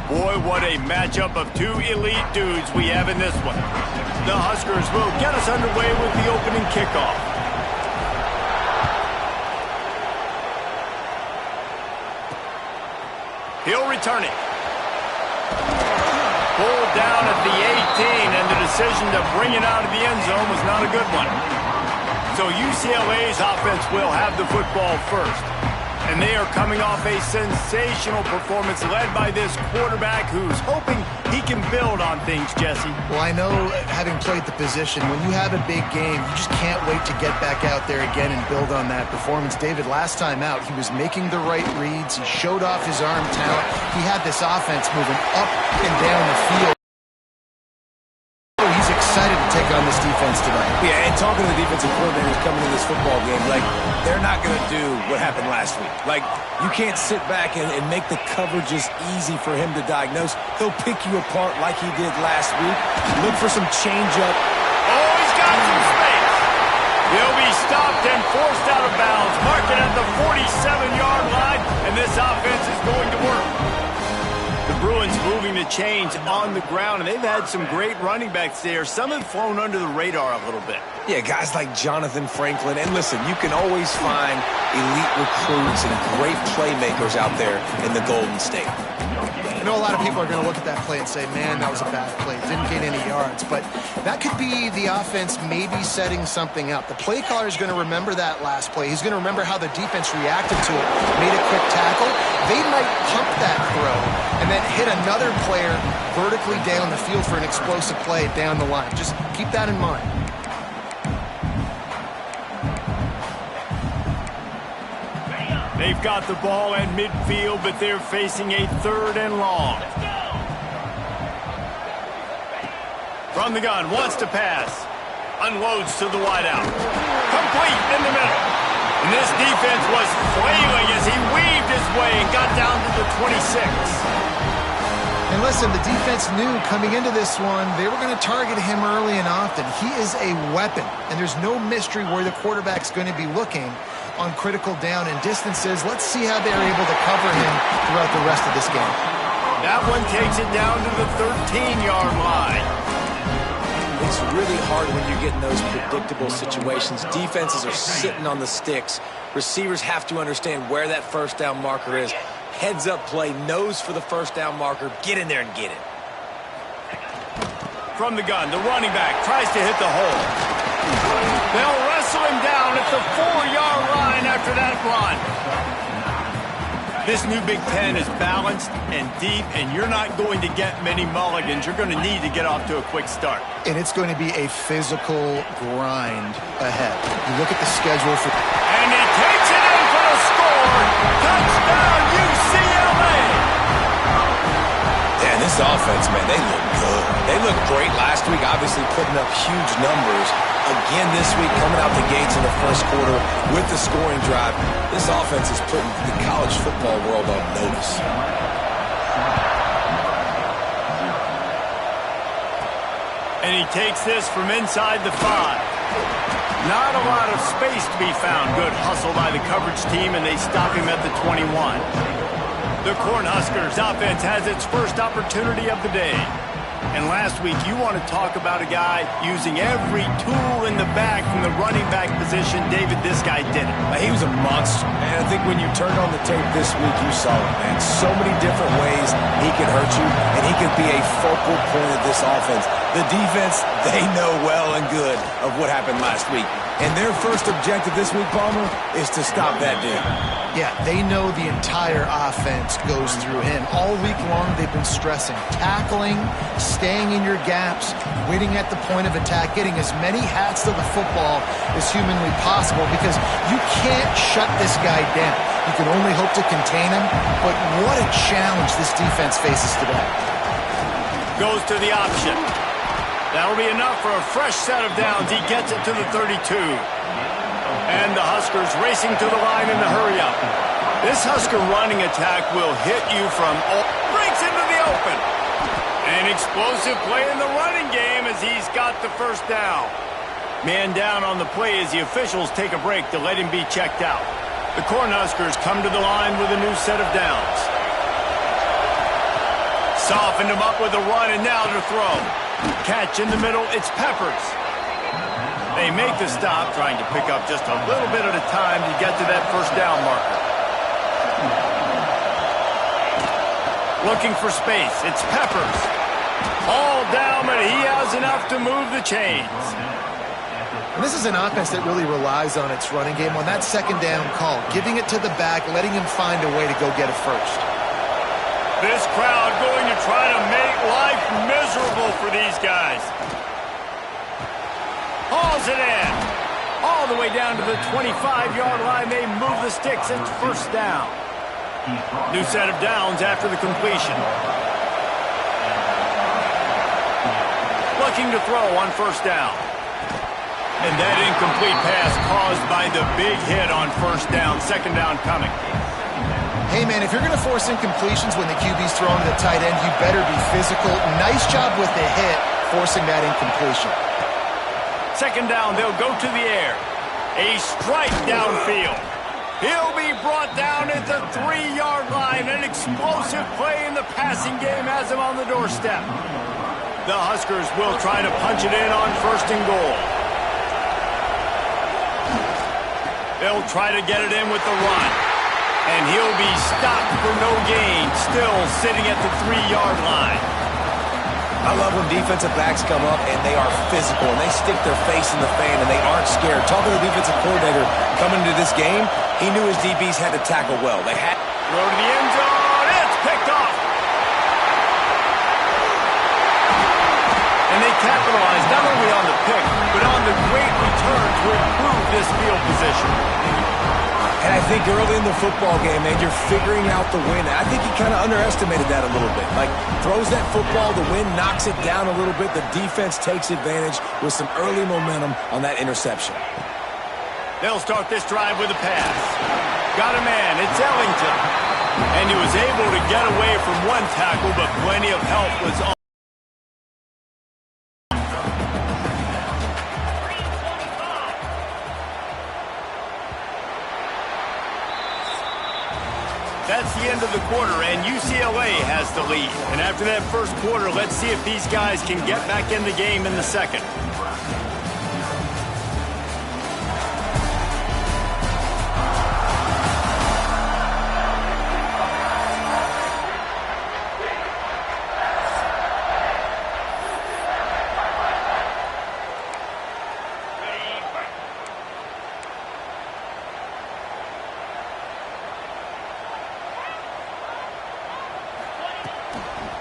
Boy, what a matchup of two elite dudes we have in this one. The Huskers will get us underway with the opening kickoff. He'll return it. Pulled down at the 18, and the decision to bring it out of the end zone was not a good one. So UCLA's offense will have the football first. And they are coming off a sensational performance led by this quarterback who's hoping he can build on things, Jesse. Well, I know, having played the position, when you have a big game, you just can't wait to get back out there again and build on that performance. David, last time out, he was making the right reads. He showed off his arm talent. He had this offense moving up and down the field. He's excited to take on this defense tonight. Yeah, and talking to the defensive coordinators coming in this football game, like, they're not going to do what happened last week. Like, you can't sit back and make the coverages easy for him to diagnose. He'll pick you apart like he did last week. Look for some change-up. Oh, he's got some space. He'll be stopped and forced out of bounds. Marking at the 47-yard line, and this offense is going to work. The Bruins moving the chains on the ground, and they've had some great running backs there. Some have flown under the radar a little bit. Yeah, guys like Jonathan Franklin. And listen, you can always find elite recruits and great playmakers out there in the Golden State. I know a lot of people are going to look at that play and say, man, that was a bad play. Didn't gain any yards. But that could be the offense maybe setting something up. The play caller is going to remember that last play. He's going to remember how the defense reacted to it, made a quick tackle. They might pump that throw and then hit another player vertically down the field for an explosive play down the line. Just keep that in mind. They've got the ball at midfield, but they're facing a 3rd and long. From the gun, wants to pass. Unloads to the wideout. Complete in the middle. And this defense was flailing as he weaved his way and got down to the 26. And listen, the defense knew coming into this one, they were going to target him early and often. He is a weapon, and there's no mystery where the quarterback's going to be looking on critical down and distances. Let's see how they're able to cover him throughout the rest of this game. That one takes it down to the 13-yard line. It's really hard when you're getting those predictable situations. Defenses are sitting on the sticks. Receivers have to understand where that first down marker is. Heads-up play, nose for the first down marker. Get in there and get it. From the gun, the running back tries to hit the hole. They'll wrestle him down at the 4-yard line after that run. This new Big Ten is balanced and deep, and you're not going to get many mulligans. You're going to need to get off to a quick start. And it's going to be a physical grind ahead. You look at the schedule for... And he takes it in for the score. Touchdown, UCLA! Yeah, this offense, man, they look good. They looked great last week, obviously putting up huge numbers. Again this week, coming out the gates in the first quarter with the scoring drive. This offense is putting the college football world on notice. And he takes this from inside the 5. Not a lot of space to be found. Good hustle by the coverage team, and they stop him at the 21. The Cornhuskers offense has its first opportunity of the day. And last week, you want to talk about a guy using every tool in the bag from the running back position. David, this guy did it. He was a monster. And I think when you turned on the tape this week, you saw it, man. So many different ways he could hurt you, and he could be a focal point of this offense. The defense, they know well and good of what happened last week. And their first objective this week, Palmer, is to stop that dude. Yeah, they know the entire offense goes through him. All week long, they've been stressing tackling, staying in your gaps, waiting at the point of attack, getting as many hats to the football as humanly possible, because you can't shut this guy down. You can only hope to contain him, but what a challenge this defense faces today. Goes to the option. That'll be enough for a fresh set of downs. He gets it to the 32. And the Huskers racing to the line in the hurry-up. This Husker running attack will hit you from all... Breaks into the open. An explosive play in the running game as he's got the first down. Man down on the play as the officials take a break to let him be checked out. The Cornhuskers come to the line with a new set of downs. Softened him up with a run, and now to throw. Catch in the middle, it's Peppers. They make the stop, trying to pick up just a little bit at a time to get to that first down marker. Looking for space, it's Peppers. All down, but he has enough to move the chains. And this is an offense that really relies on its running game on that second down call, giving it to the back, letting him find a way to go get a first. This crowd going to try to make life miserable for these guys. Hauls it in. All the way down to the 25-yard line. They move the sticks. It's first down. New set of downs after the completion. Looking to throw on first down. And that incomplete pass caused by the big hit on first down. Second down coming. Hey, man, if you're going to force incompletions when the QB's throwing to the tight end, you better be physical. Nice job with the hit, forcing that incompletion. Second down, they'll go to the air. A strike downfield. He'll be brought down at the 3-yard line. An explosive play in the passing game has him on the doorstep. The Huskers will try to punch it in on first and goal. They'll try to get it in with the run. And he'll be stopped for no gain, still sitting at the 3-yard line. I love when defensive backs come up and they are physical and they stick their face in the fan and they aren't scared. Talking to the defensive coordinator coming into this game, he knew his DBs had to tackle well. They had throw to the end zone. It's picked off. And they capitalized not only on the pick, but on the great return to improve this field position. And I think early in the football game, man, you're figuring out the wind. I think he kind of underestimated that a little bit. Like, throws that football, the wind knocks it down a little bit. The defense takes advantage with some early momentum on that interception. They'll start this drive with a pass. Got a man, it's Ellington. And he was able to get away from one tackle, but plenty of help was on. That's the end of the quarter, and UCLA has the lead. And after that first quarter, let's see if these guys can get back in the game in the second.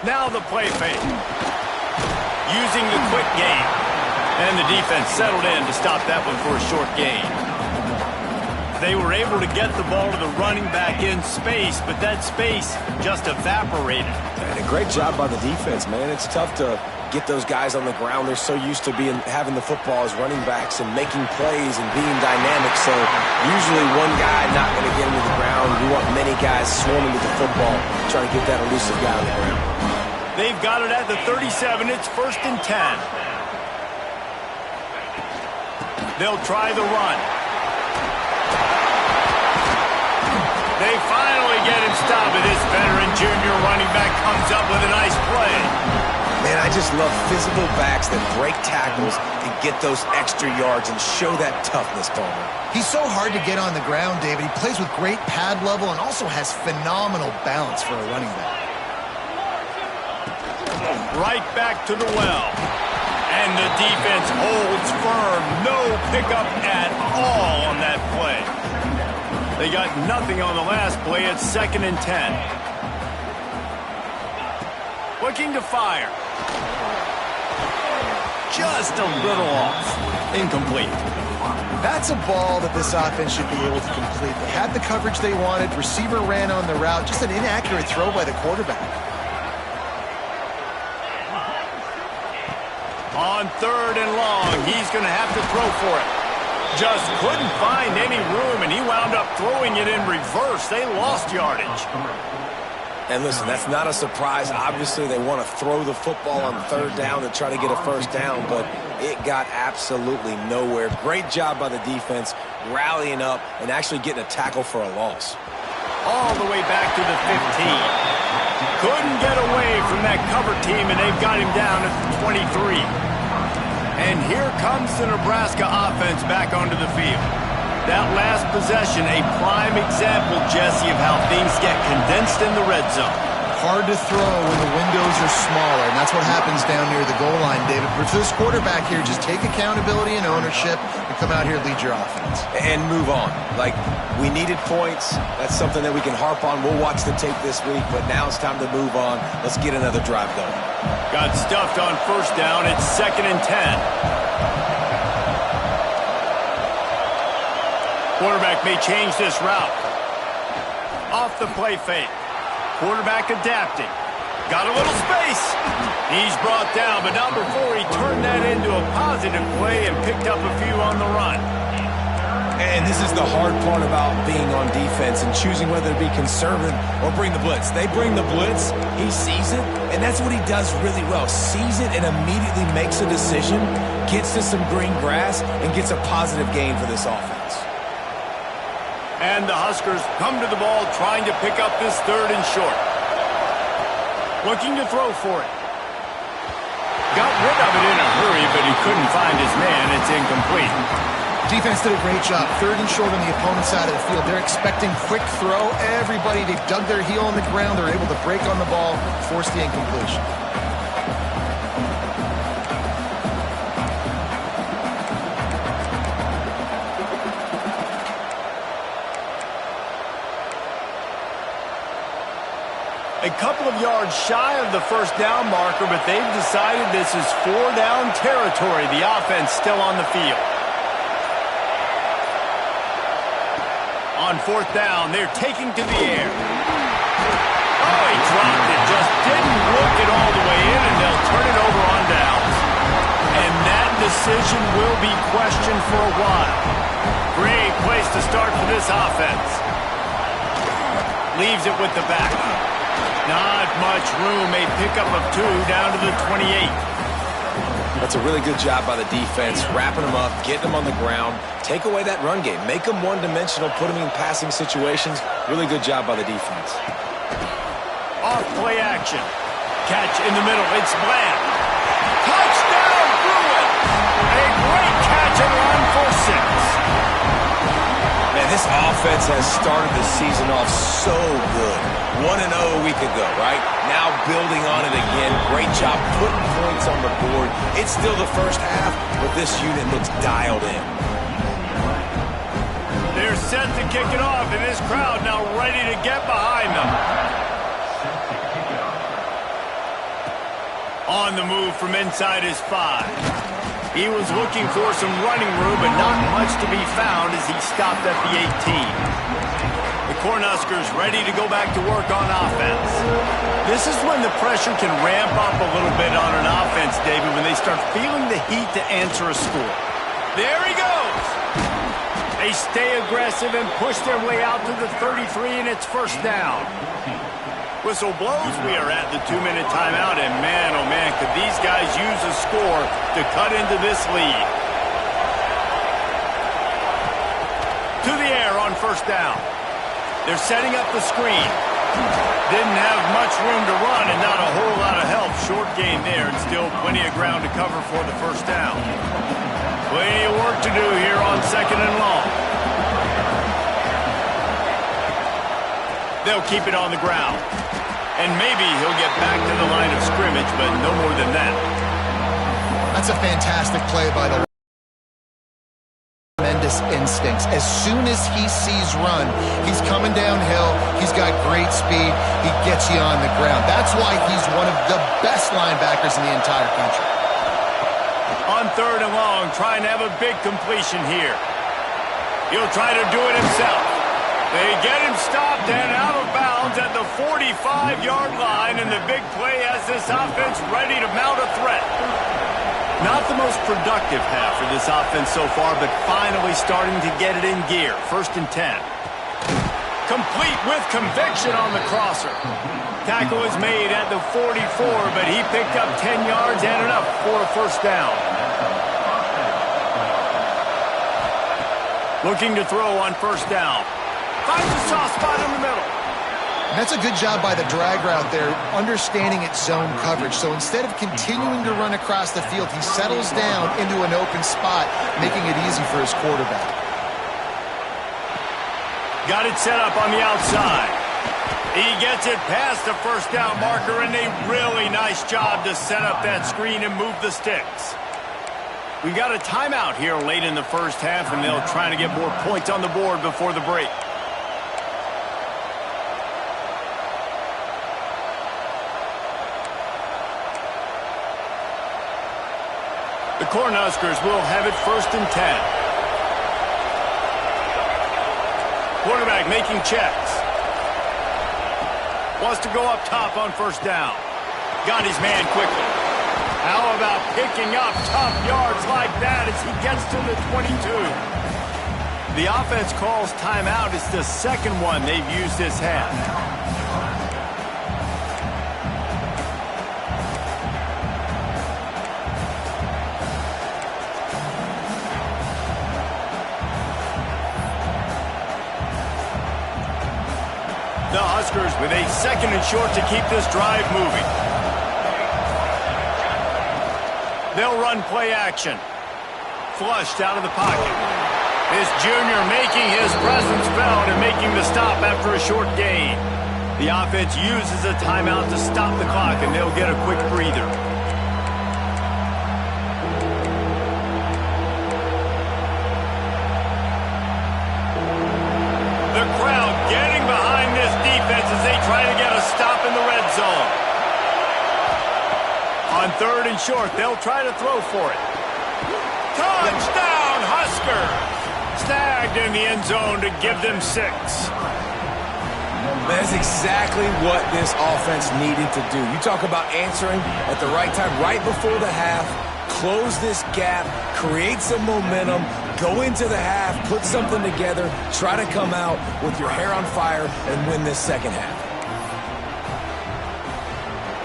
Now the play fake. Using the quick game. And the defense settled in to stop that one for a short gain. They were able to get the ball to the running back in space, but that space just evaporated. And a great job by the defense, man. It's tough to get those guys on the ground. They're so used to having the football as running backs and making plays and being dynamic. So usually one guy not going to get him to the ground. You want many guys swarming with the football, trying to get that elusive guy on the ground. They've got it at the 37. It's 1st and 10. They'll try the run. They finally get him stopped, and this veteran junior running back comes up with a nice play. Man, I just love physical backs that break tackles and get those extra yards and show that toughness, Palmer. He's so hard to get on the ground, David. He plays with great pad level and also has phenomenal balance for a running back. Right back to the well. And the defense holds firm. No pickup at all on that play. They got nothing on the last play. It's 2nd and 10. Looking to fire. Just a little off. Incomplete. That's a ball that this offense should be able to complete. They had the coverage they wanted. Receiver ran on the route. Just an inaccurate throw by the quarterback. On 3rd and long, he's going to have to throw for it. Just couldn't find any room, and he wound up throwing it in reverse. They lost yardage. And listen, that's not a surprise. Obviously, they want to throw the football on 3rd down to try to get a first down, but it got absolutely nowhere. Great job by the defense, rallying up and actually getting a tackle for a loss. All the way back to the 15. Couldn't get away from that team, and they've got him down at the 23. And here comes the Nebraska offense back onto the field. That last possession, a prime example, Jesse, of how things get condensed in the red zone. Hard to throw when the windows are smaller, and that's what happens down near the goal line, David. But for this quarterback here, just take accountability and ownership and come out here and lead your offense. And move on. Like, we needed points. That's something that we can harp on. We'll watch the tape this week, but now it's time to move on. Let's get another drive going. Got stuffed on first down. It's 2nd and 10. Quarterback may change this route. Off the play fake. Quarterback adapting. Got a little space. He's brought down, but not before he turned that into a positive play and picked up a few on the run. And this is the hard part about being on defense and choosing whether to be conservative or bring the blitz. They bring the blitz, he sees it, and that's what he does really well. Sees it and immediately makes a decision, gets to some green grass, and gets a positive gain for this offense. And the Huskers come to the ball trying to pick up this 3rd and short. Looking to throw for it. Got rid of it in a hurry, but he couldn't find his man. It's incomplete. Defense did a great job. 3rd and short on the opponent's side of the field. They're expecting quick throw. Everybody, they dug their heel on the ground. They're able to break on the ball, force the incompletion. A couple of yards shy of the first down marker, but they've decided this is 4-down territory. The offense still on the field. On 4th down, they're taking to the air. Oh, he dropped it. Just didn't look it all the way in, and they'll turn it over on downs. And that decision will be questioned for a while. Great place to start for this offense. Leaves it with the back. Not much room. A pickup of 2 down to the 28. That's a really good job by the defense, wrapping them up, getting them on the ground, take away that run game, make them one-dimensional, put them in passing situations. Really good job by the defense. Off play action. Catch in the middle. It's Bland. Touchdown, Bruin! A great catch and run for 6. Man, this offense has started the season off so good. 1-0 a week ago, right? Now building on it again. Great job putting points on the board. It's still the first half, but this unit looks dialed in. They're set to kick it off, and this crowd now ready to get behind them. On the move from inside his 5. He was looking for some running room, but not much to be found as he stopped at the 18. The Cornhuskers ready to go back to work on offense. This is when the pressure can ramp up a little bit on an offense, David, when they start feeling the heat to answer a score. There he goes. They stay aggressive and push their way out to the 33, and it's 1st down. Whistle blows. We are at the 2-minute timeout, and man, oh man, could these guys use a score to cut into this lead. To the air on 1st down. They're setting up the screen. Didn't have much room to run and not a whole lot of help. Short gain there and still plenty of ground to cover for the 1st down. Plenty of work to do here on 2nd and long. They'll keep it on the ground. And maybe he'll get back to the line of scrimmage, but no more than that. That's a fantastic play by the tremendous instincts. As soon as he sees run, he's coming downhill. He's got great speed. He gets you on the ground. That's why he's one of the best linebackers in the entire country. On 3rd and long, trying to have a big completion here. He'll try to do it himself. They get him stopped and out of bounds at the 45-yard line, and the big play has this offense ready to mount a threat. Not the most productive half for this offense so far, but finally starting to get it in gear. 1st and 10. Complete with conviction on the crosser. Tackle is made at the 44, but he picked up 10 yards and enough for a 1st down. Looking to throw on 1st down. Finds a soft spot in the middle. And that's a good job by the drag route there, understanding its zone coverage. So instead of continuing to run across the field, he settles down into an open spot, making it easy for his quarterback. Got it set up on the outside. He gets it past the first down marker, and a really nice job to set up that screen and move the sticks. We got a timeout here late in the first half, and they'll try to get more points on the board before the break. The Cornhuskers will have it 1st and 10. Quarterback making checks. Wants to go up top on 1st down. Got his man quickly. How about picking up tough yards like that as he gets to the 22? The offense calls timeout. It's the second one they've used this half. The Huskers with a 2nd and short to keep this drive moving. They'll run play action. Flushed out of the pocket. This junior making his presence felt and making the stop after a short gain. The offense uses a timeout to stop the clock, and they'll get a quick breather. The crowd getting behind this defense as they try to get a stop in the red zone. On 3rd and short, they'll try to throw for it. Touchdown, Huskers! Snagged in the end zone to give them 6. That's exactly what this offense needed to do. You talk about answering at the right time, right before the half, close this gap, create some momentum, go into the half, put something together, try to come out with your hair on fire and win this second half.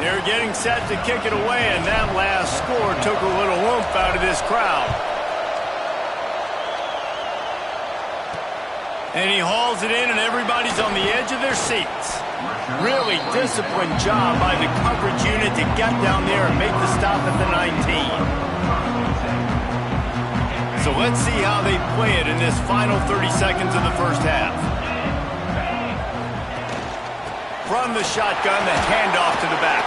They're getting set to kick it away, and that last score took a little oomph out of this crowd. And he hauls it in, and everybody's on the edge of their seats. Really disciplined job by the coverage unit to get down there and make the stop at the 19. So let's see how they play it in this final 30 seconds of the first half. From the shotgun, the handoff to the back.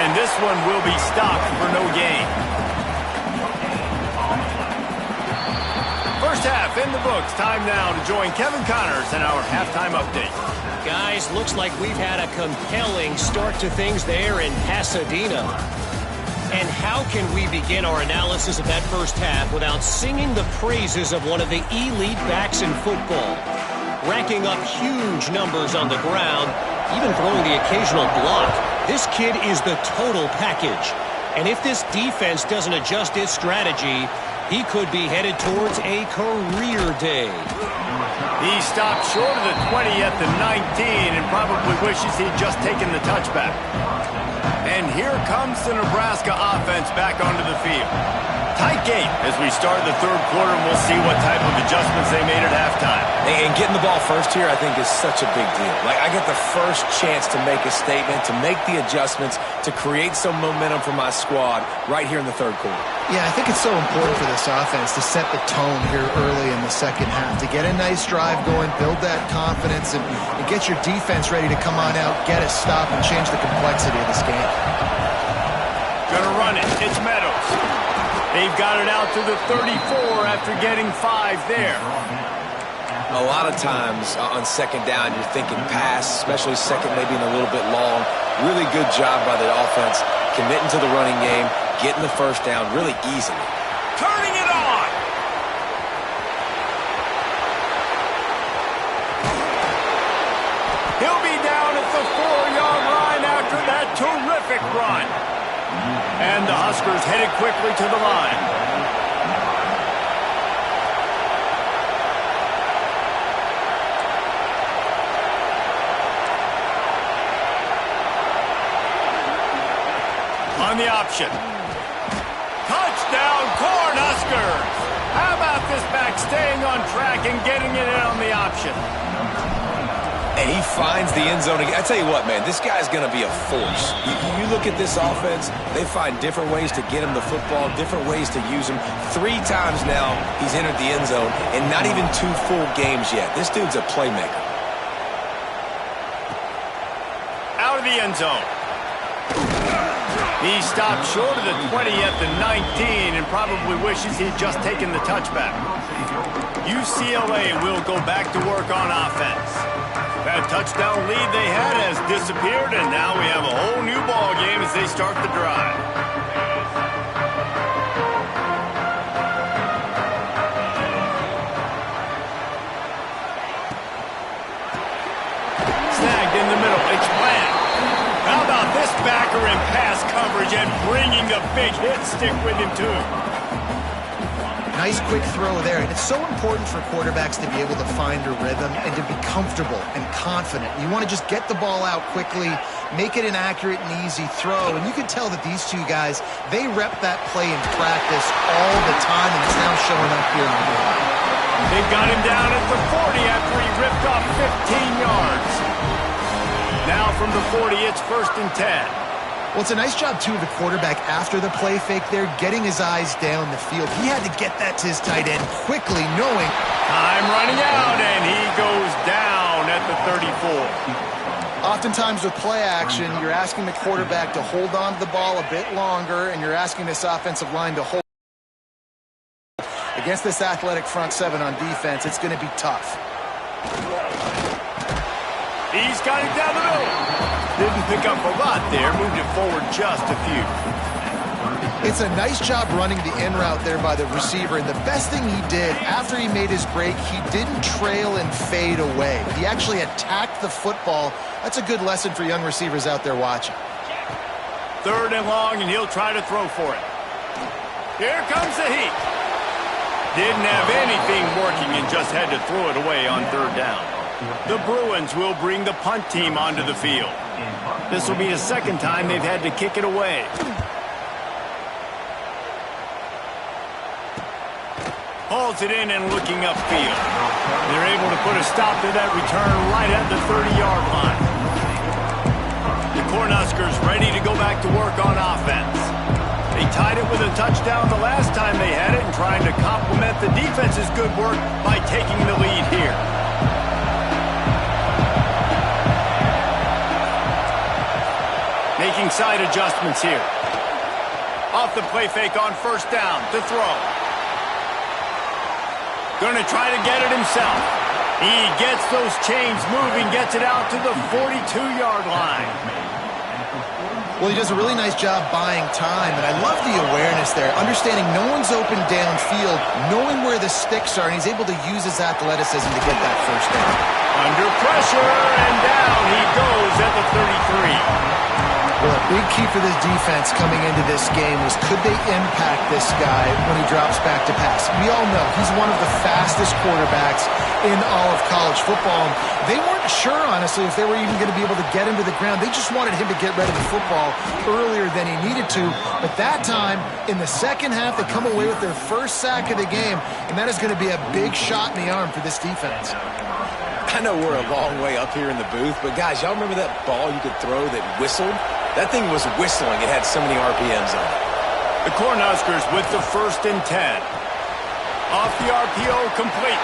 And this one will be stopped for no gain. First half in the books. Time now to join Kevin Connors in our halftime update. Guys, looks like we've had a compelling start to things there in Pasadena. And how can we begin our analysis of that first half without singing the praises of one of the elite backs in football? Racking up huge numbers on the ground, even throwing the occasional block. This kid is the total package. And if this defense doesn't adjust its strategy, he could be headed towards a career day. He stopped short of the 20 at the 19 and probably wishes he'd just taken the touchback. And here comes the Nebraska offense back onto the field. Tight game as we start the third quarter, and we'll see what type of adjustments they made at halftime. And getting the ball first here, I think, is such a big deal. Like, I get the first chance to make a statement, to make the adjustments, to create some momentum for my squad right here in the third quarter. Yeah, I think it's so important for this offense to set the tone here early in the second half, to get a nice drive going, build that confidence, and get your defense ready to come on out, get a stop, and change the complexity of this game. Gonna run it. It's Meadows. They've got it out to the 34 after getting 5 there. A lot of times on second down, you're thinking pass, especially second maybe in a little bit long. Really good job by the offense, committing to the running game, getting the first down really easily. Turning it on. He'll be down at the 4-yard line after that terrific run. And the Huskers headed quickly to the line. On the option. Touchdown, Cornhuskers! How about this back staying on track and getting it in on the option? And he finds the end zone again. I tell you what, man, this guy's going to be a force. You look at this offense, they find different ways to get him the football, different ways to use him. 3 times now he's entered the end zone, and not even 2 full games yet. This dude's a playmaker. Out of the end zone. He stopped short of the 20 at the 19 and probably wishes he'd just taken the touchback. UCLA will go back to work on offense. That touchdown lead they had has disappeared, and now we have a whole new ball game as they start the drive. Snagged in the middle. It's Bland. How about this backer in pass coverage and bringing the big hit stick with him, too? Nice quick throw there. And it's so important for quarterbacks to be able to find a rhythm and to be comfortable and confident. You want to just get the ball out quickly, make it an accurate and easy throw. And you can tell that these two guys, they rep that play in practice all the time, and it's now showing up here in the game. They've got him down at the 40 after he ripped off 15 yards. Now from the 40, it's 1st and 10. Well, it's a nice job, too, of the quarterback after the play fake there, getting his eyes down the field. He had to get that to his tight end quickly, knowing time running out, and he goes down at the 34. Oftentimes with play action, you're asking the quarterback to hold on to the ball a bit longer, and you're asking this offensive line to hold. Against this athletic front 7 on defense, it's going to be tough. He's got it down the middle. Didn't pick up a lot there, moved it forward just a few. It's a nice job running the in route there by the receiver, and the best thing he did after he made his break, he didn't trail and fade away. He actually attacked the football. That's a good lesson for young receivers out there watching. 3rd and long, and he'll try to throw for it. Here comes the heat. Didn't have anything working and just had to throw it away on 3rd down. The Bruins will bring the punt team onto the field. This will be the 2nd time they've had to kick it away. Hauls it in and looking upfield. They're able to put a stop to that return right at the 30-yard line. The Cornhuskers ready to go back to work on offense. They tied it with a touchdown the last time they had it and trying to complement the defense's good work by taking the lead here. Making side adjustments here. Off the play fake on 1st down to throw. Going to try to get it himself. He gets those chains moving, gets it out to the 42-yard line. Well, he does a really nice job buying time, and I love the awareness there, understanding no one's open downfield, knowing where the sticks are, and he's able to use his athleticism to get that 1st down. Under pressure, and down he goes at the 33. Well, a big key for this defense coming into this game was could they impact this guy when he drops back to pass? We all know he's one of the fastest quarterbacks in all of college football. They weren't sure, honestly, if they were even going to be able to get him to the ground. They just wanted him to get rid of the football earlier than he needed to. But that time, in the 2nd half, they come away with their 1st sack of the game, and that is going to be a big shot in the arm for this defense. I know we're a long way up here in the booth, but guys, y'all remember that ball you could throw that whistled? That thing was whistling. It had so many RPMs on it. The Cornhuskers with the 1st and 10. Off the RPO, complete.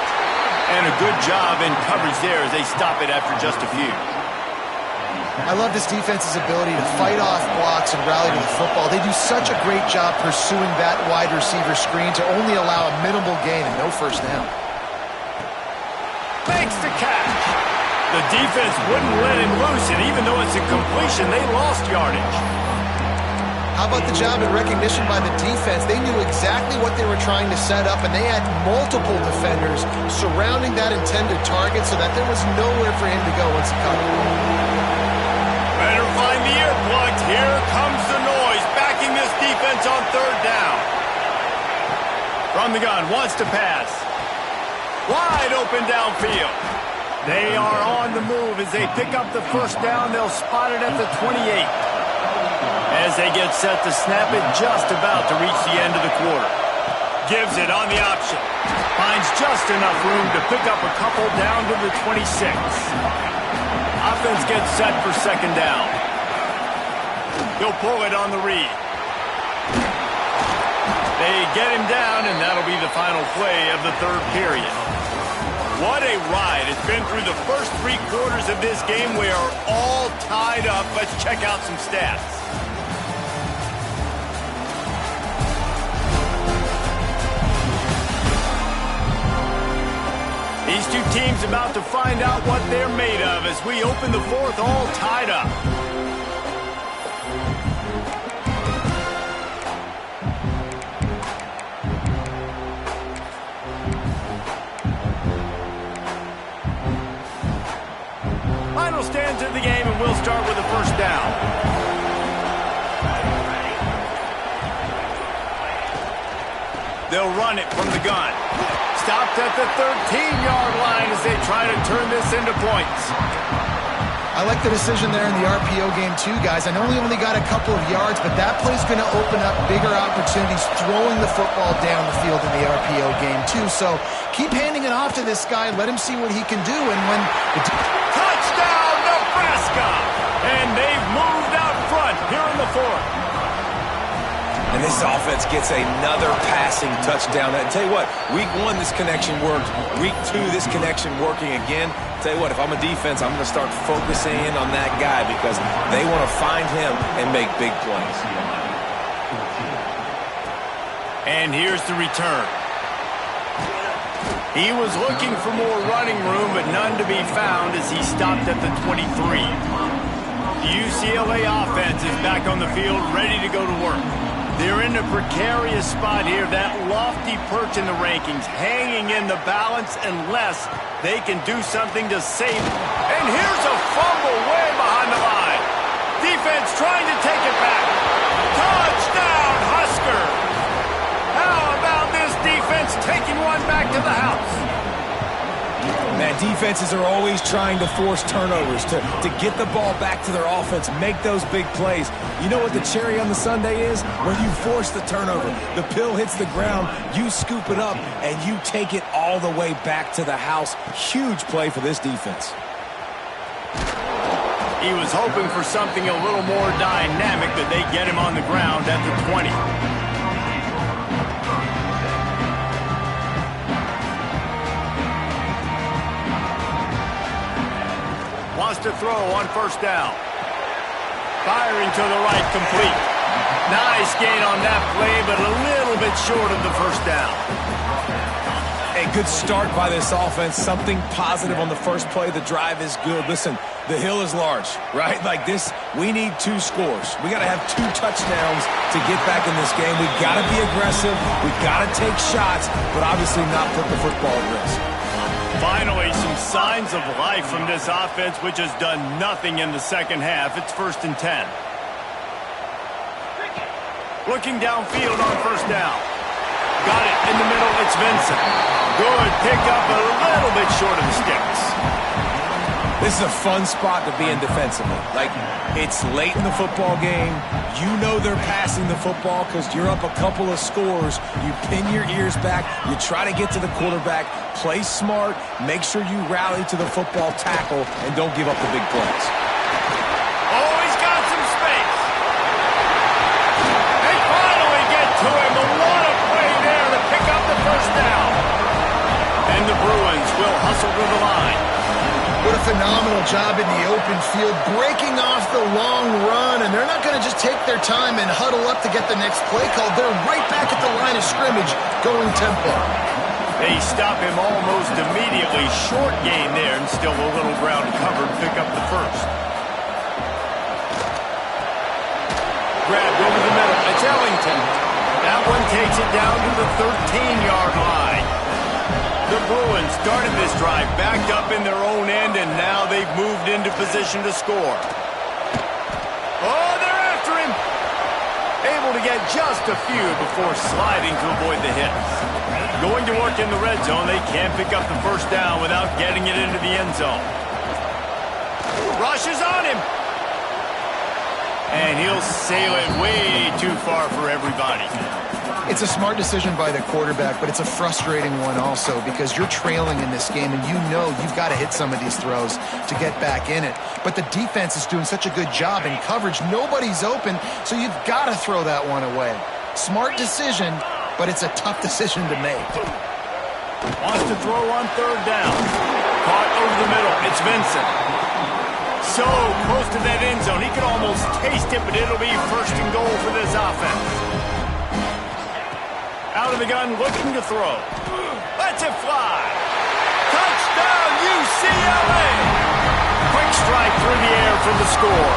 And a good job in coverage there as they stop it after just a few. I love this defense's ability to fight off blocks and rally to the football. They do such a great job pursuing that wide receiver screen to only allow a minimal gain and no 1st down. Makes the catch. The defense wouldn't let him loose, and even though it's a completion, they lost yardage. How about the job and recognition by the defense? They knew exactly what they were trying to set up, and they had multiple defenders surrounding that intended target so that there was nowhere for him to go once he caught it. Better find the earplugs. Here comes the noise, backing this defense on 3rd down. From the gun, wants to pass. Wide open downfield. They are on the move as they pick up the 1st down. They'll spot it at the 28. As they get set to snap it, just about to reach the end of the quarter. Gives it on the option. Finds just enough room to pick up a couple down to the 26. Offense gets set for second down. He'll pull it on the read. They get him down, and that'll be the final play of the third period. What a ride. It's been through the first 3 quarters of this game. We are all tied up. Let's check out some stats. These two teams about to find out what they're made of as we open the fourth all tied up. Final stands of the game, and we'll start with the first down. They'll run it from the gun. Stopped at the 13-yard line as they try to turn this into points. I like the decision there in the RPO game too, guys. I know he only got a couple of yards, but that play's going to open up bigger opportunities throwing the football down the field in the RPO game too. So keep handing it off to this guy. Let him see what he can do. And when touchdown, Nebraska! And they've moved out front here in the fourth. And this offense gets another passing touchdown. I tell you what, week 1, this connection worked. Week 2, this connection working again. Tell you what, if I'm a defense, I'm going to start focusing in on that guy because they want to find him and make big plays. And here's the return. He was looking for more running room, but none to be found as he stopped at the 23. The UCLA offense is back on the field, ready to go to work. They're in a precarious spot here, that lofty perch in the rankings, hanging in the balance unless they can do something to save it. And here's a fumble way behind the line. Defense trying to take it back. Touchdown, Husker! How about this defense taking one back to the house? Man, defenses are always trying to force turnovers, to get the ball back to their offense, make those big plays. You know what the cherry on the sundae is? When you force the turnover, the pill hits the ground, you scoop it up, and you take it all the way back to the house. Huge play for this defense. He was hoping for something a little more dynamic, but they get him on the ground at the 20. Wants to throw on first down. Firing to the right, complete. Nice gain on that play, but a little bit short of the first down. A good start by this offense. Something positive on the first play. The drive is good. Listen, the hill is large, right? Like this, we need 2 scores. We got to have 2 touchdowns to get back in this game. We got to be aggressive. We got to take shots, but obviously not put the football at risk. Finally, some signs of life from this offense, which has done nothing in the second half. It's 1st and 10. Looking downfield on first down. Got it in the middle. It's Vincent. Good pickup, a little bit short of the sticks. This is a fun spot to be in defensively. Like, it's late in the football game. You know they're passing the football because you're up a couple of scores. You pin your ears back. You try to get to the quarterback. Play smart. Make sure you rally to the football tackle and don't give up the big plays. Oh, he's got some space. They finally get to him. But what a play there to pick up the first down. And the Bruins will hustle to the line. What a phenomenal job in the open field, breaking off the long run, and they're not going to just take their time and huddle up to get the next play call. They're right back at the line of scrimmage, going tempo. They stop him almost immediately. Short gain there, and still a little ground covered to pick up the first. Grabbed over the middle. It's Ellington. That one takes it down to the 13-yard line. The Bruins started this drive backed up in their own end, and now they've moved into position to score. Oh, they're after him. Able to get just a few before sliding to avoid the hits. Going to work in the red zone, they can't pick up the first down without getting it into the end zone. Rushes on him. And he'll sail it way too far for everybody. It's a smart decision by the quarterback, but it's a frustrating one also because you're trailing in this game and you know you've got to hit some of these throws to get back in it. But the defense is doing such a good job in coverage. Nobody's open, so you've got to throw that one away. Smart decision, but it's a tough decision to make. Wants to throw on third down. Caught over the middle. It's Vincent. So close to that end zone. He could almost taste it, but it'll be first and goal for this offense. Out of the gun, looking to throw. Lets it fly. Touchdown, UCLA! Quick strike through the air for the score.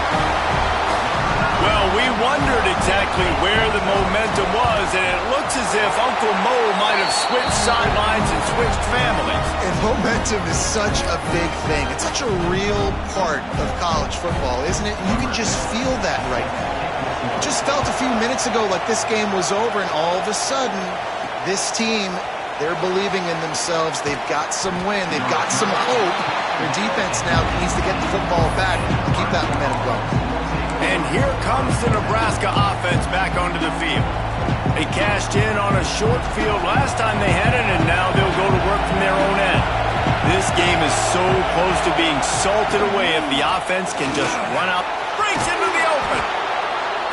Well, we wondered exactly where the momentum was, and it looks as if Uncle Mo might have switched sidelines and switched families. And momentum is such a big thing. It's such a real part of college football, isn't it? You can just feel that right now. Just felt a few minutes ago like this game was over, and all of a sudden, this team, they're believing in themselves. They've got some wind. They've got some hope. Their defense now needs to get the football back and keep that momentum going. And here comes the Nebraska offense back onto the field. They cashed in on a short field last time they had it, and now they'll go to work from their own end. This game is so close to being salted away if the offense can just run out. Breaks into the open.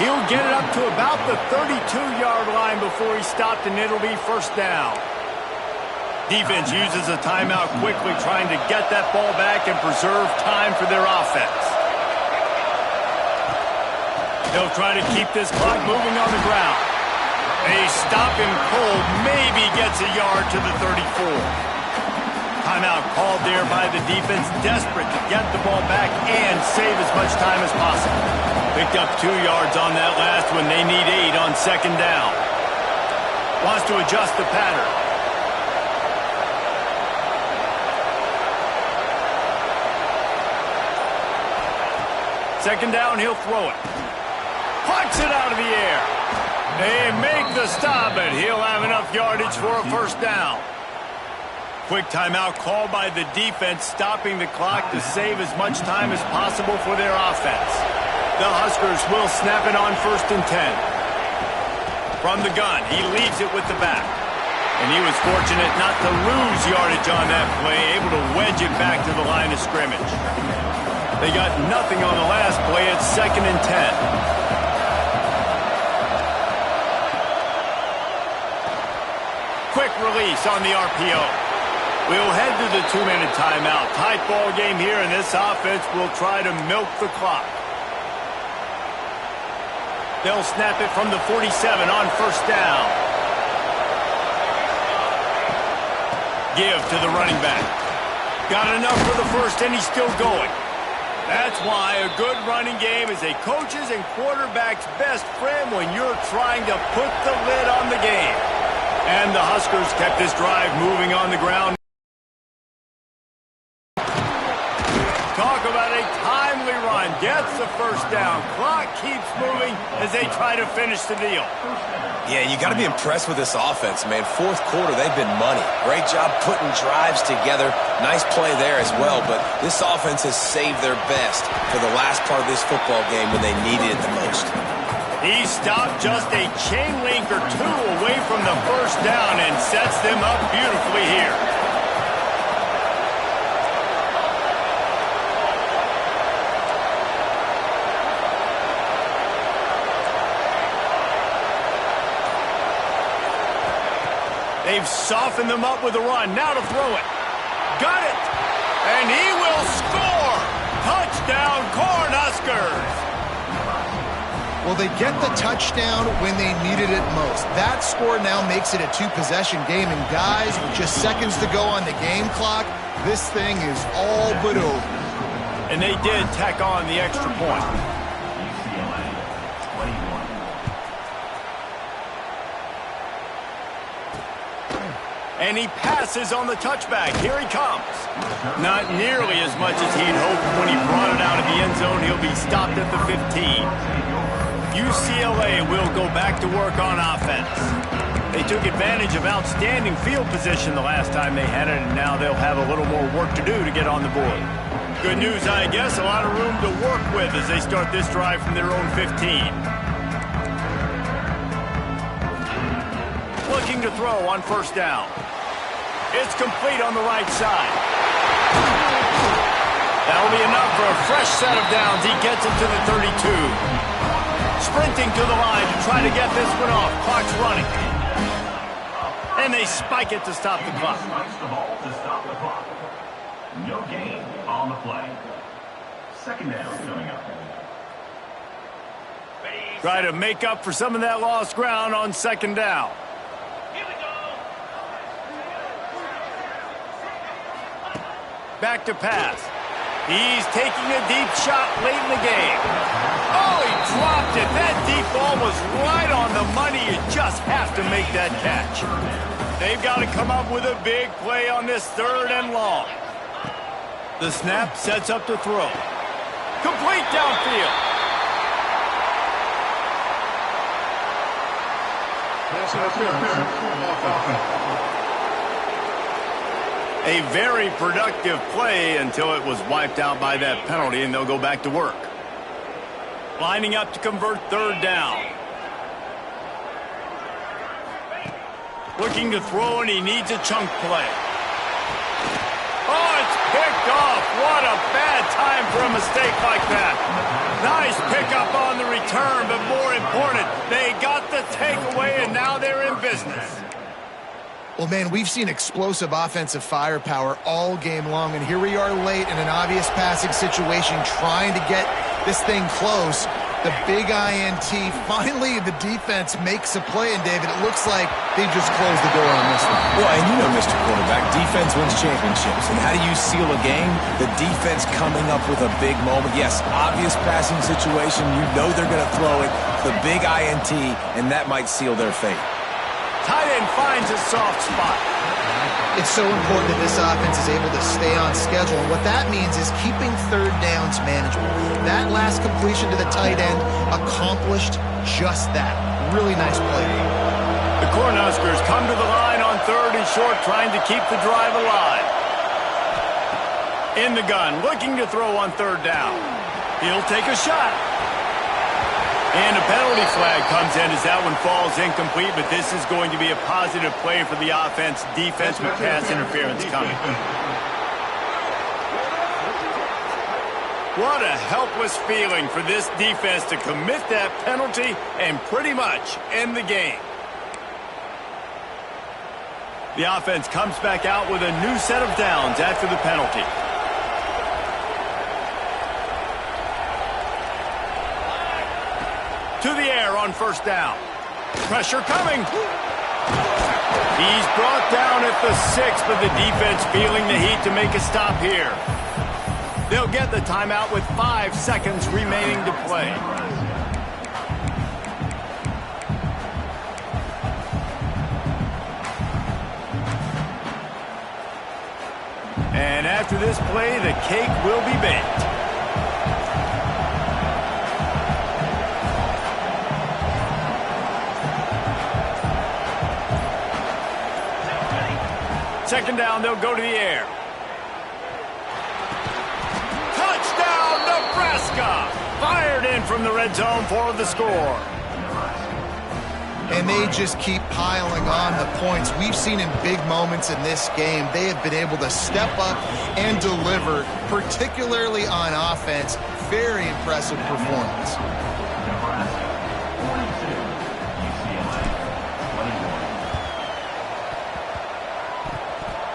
He'll get it up to about the 32-yard line before he's stopped, and it'll be first down. Defense uses a timeout quickly, trying to get that ball back and preserve time for their offense. They'll try to keep this clock moving on the ground. They stop him cold, maybe gets a yard to the 34. Timeout called there by the defense, desperate to get the ball back and save as much time as possible. Picked up 2 yards on that last one. They need 8 on second down. Wants to adjust the pattern. Second down, he'll throw it. Plucks it out of the air. They make the stop, but he'll have enough yardage for a first down. Quick timeout called by the defense, stopping the clock to save as much time as possible for their offense. The Huskers will snap it on first and 10. From the gun, he leaves it with the back. And he was fortunate not to lose yardage on that play, able to wedge it back to the line of scrimmage. They got nothing on the last play. It's second and 10. Quick release on the RPO. We'll head to the 2-minute timeout. Tight ball game here, and this offense will try to milk the clock. They'll snap it from the 47 on first down. Give to the running back. Got enough for the first, and he's still going. That's why a good running game is a coach's and quarterback's best friend when you're trying to put the lid on the game. And the Huskers kept this drive moving on the ground. Talk about a timely run. Gets the first down. Clock keeps moving as they try to finish the deal. Yeah, you got to be impressed with this offense, man. Fourth quarter, they've been money. Great job putting drives together. Nice play there as well, but this offense has saved their best for the last part of this football game when they needed it the most. He stopped just a chain link or two away from the first down and sets them up beautifully here. They've softened them up with a run. Now to throw it. Got it. And he will score. Touchdown, Cornhuskers. Well, they get the touchdown when they needed it most. That score now makes it a 2-possession game. And guys, with just seconds to go on the game clock, this thing is all but over. And they did tack on the extra point. And he passes on the touchback. Here he comes. Not nearly as much as he'd hoped when he brought it out of the end zone. He'll be stopped at the 15. UCLA will go back to work on offense. They took advantage of outstanding field position the last time they had it, and now they'll have a little more work to do to get on the board. Good news, I guess, a lot of room to work with as they start this drive from their own 15. looking to throw on first down. It's complete on the right side. That'll be enough for a fresh set of downs. He gets it to the 32. Sprinting to the line to try to get this one off. Clock's running. And they spike it to stop the clock. No gain on the play. Second down coming up. Try to make up for some of that lost ground on second down. Here we go. Back to pass. He's taking a deep shot late in the game. Oh, he dropped it. That deep ball was right on the money. You just have to make that catch. They've got to come up with a big play on this third and long. The snap sets up to throw. Complete downfield. A very productive play until it was wiped out by that penalty, and they'll go back to work. Lining up to convert third down. Looking to throw, and he needs a chunk play. Oh, it's picked off. What a bad time for a mistake like that. Nice pickup on the return, but more important, they got the takeaway, and now they're in business. Well, man, we've seen explosive offensive firepower all game long, and here we are late in an obvious passing situation trying to get this thing close. The big INT. Finally, the defense makes a play, and David, it looks like they just closed the door on this one. Well, and you know, Mr. Quarterback, defense wins championships. And how do you seal a game? The defense coming up with a big moment. Yes, obvious passing situation. You know they're going to throw it. The big INT, and that might seal their fate. Tight end finds a soft spot. It's so important that this offense is able to stay on schedule, and what that means is keeping third downs manageable. That last completion to the tight end accomplished just that. Really nice play. The Cornhuskers come to the line on third and short, trying to keep the drive alive. In the gun, looking to throw on third down. He'll take a shot. And a penalty flag comes in as that one falls incomplete, but this is going to be a positive play for the offense. Defense with pass interference coming. What a helpless feeling for this defense to commit that penalty and pretty much end the game. The offense comes back out with a new set of downs after the penalty. To the air on first down. Pressure coming. He's brought down at the 6, but the defense feeling the heat to make a stop here. They'll get the timeout with 5 seconds remaining to play. And after this play, the cake will be baked. Second down, they'll go to the air. Touchdown, Nebraska! Fired in from the red zone for the score. And they just keep piling on the points. We've seen in big moments in this game, they have been able to step up and deliver, particularly on offense. Very impressive performance.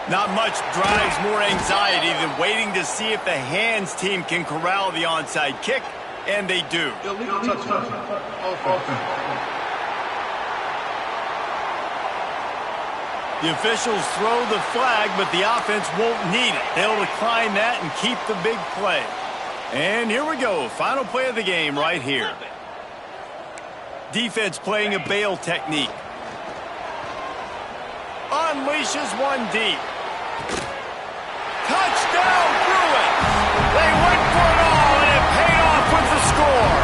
Not much drives more anxiety than waiting to see if the hands team can corral the onside kick, and they do. The officials throw the flag, but the offense won't need it. They'll decline that and keep the big play. And here we go. Final play of the game right here. Defense playing a bail technique. Unleashes one deep. Touchdown, Bruins! They went for it all, and it paid off with the score.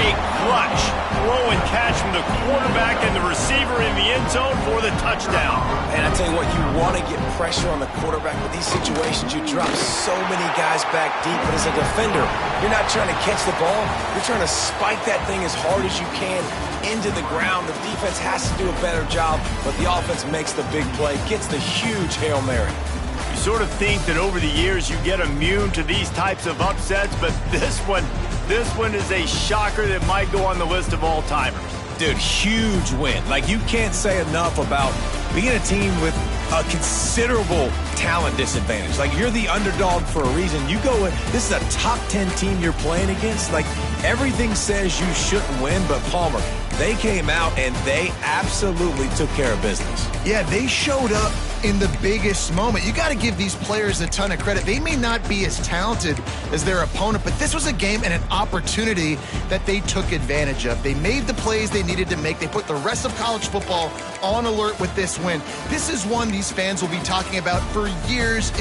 A clutch throw and catch the quarterback and the receiver in the end zone for the touchdown. And I tell you what, you want to get pressure on the quarterback. With these situations, you drop so many guys back deep. But as a defender, you're not trying to catch the ball. You're trying to spike that thing as hard as you can into the ground. The defense has to do a better job, but the offense makes the big play, gets the huge Hail Mary. You sort of think that over the years you get immune to these types of upsets, but this one is a shocker that might go on the list of all-timers. Dude, huge win. Like, you can't say enough about being a team with a considerable talent disadvantage. Like, you're the underdog for a reason. You go in, this is a top 10 team you're playing against. Like, everything says you shouldn't win, but Palmer, they came out and they absolutely took care of business. Yeah, they showed up in the biggest moment. You got to give these players a ton of credit. They may not be as talented as their opponent, but this was a game and an opportunity that they took advantage of. They made the plays they needed to make. They put the rest of college football on alert with this win. This is one these fans will be talking about for years.